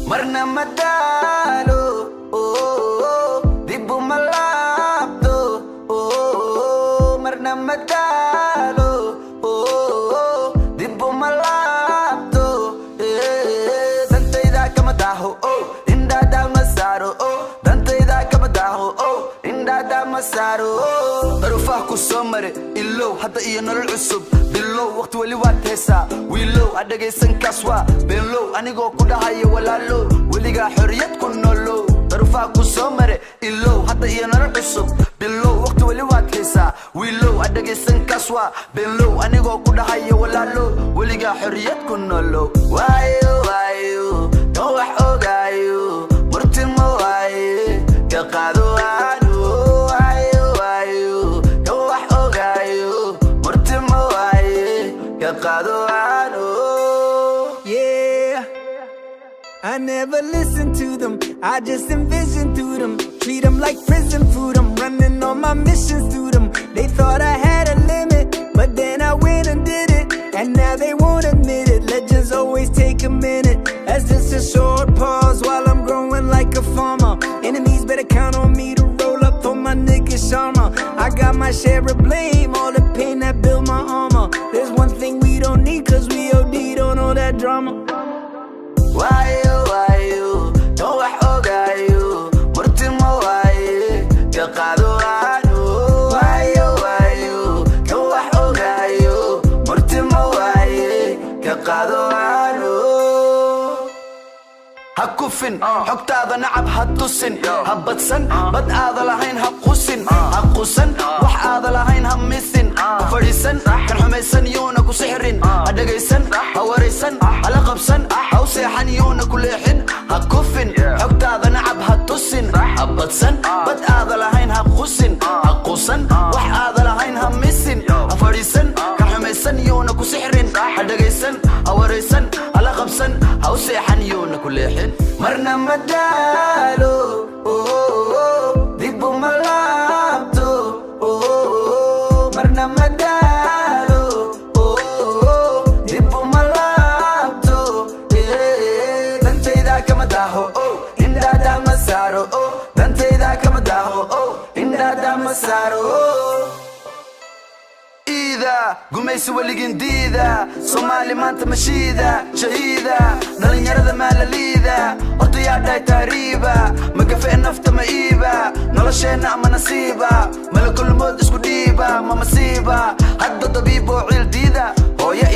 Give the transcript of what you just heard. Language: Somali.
marna madalo dibu malapto marna madalo dibu malapto dantayda kama daho indada masaro dantayda kama daho indada masaro darufah ku soo mare ilow hadda iyo nolol cusub bilow waqti wali waad heesaa wiilow adhagaysan kaswa below anigoo ku dhahayo walaalo weligaa xorriyad ku noolow darufah ku soo mare ilow hadda iyo nolol cusub bilow waqti wali waad heesaa wiilow adhagaysan kaswa below anigoo ku dhahayo walaalo weligaa xorriyad ku noolow waayo waayo kan wax ogaayo murtimo waaye ka qaado Yeah, I never listen to them, I just envision through them. Treat them like prison food, I'm running on my missions through them. They thought I had a limit, but then I went and did it. And now they won't admit it, legends always take a minute. That's just a short pause while I'm growing like a farmer. Enemies better count on me to roll up for my nigga Sharma. I got my share of blame, all the pain that built my armor. There's one thing we don't need, cause we OD'd on all that drama. Why you, don't wax ogaayo murtimo waaye ka qaado aanu Why you, don't wax ogaayo murtimo waaye ka qaado aanu hakufin xogtaada nacab ha tusin ha badsan bad aada lahayn ha qusin ha qusan wax aada lahayn ha misin ha fadhiisan kan xumaysan yuuna ku sixrin ha dhagaysan ha waraysan ha la qabsan ha u seexan yuuna ku leexin ha kufin xogtaada nacab ha tusin ha badsan bad aada lahayn ha qusin ha qusan wax aada lahayn ha misin ha fadhiisan kan xumaysan yuuna ku sixrin ha dhagaysan ha waraysan ha la qabsan ha u seexan yuuna ku leexin marna madalo dibu malapto marna madalo dibu malapto dantayda kama daho indada masaro dantayda kama daho indada masaro gumaysi waligin diida Soomaali maanta mashiida shahiida dhalinyarada maalaliida horta yaa dhahay taariiba magafe nafta ma iiba nolosheena ama nasiiba malakul mood isku dhiiba ma masiiba hadda dabiib oo ciil diida hooyo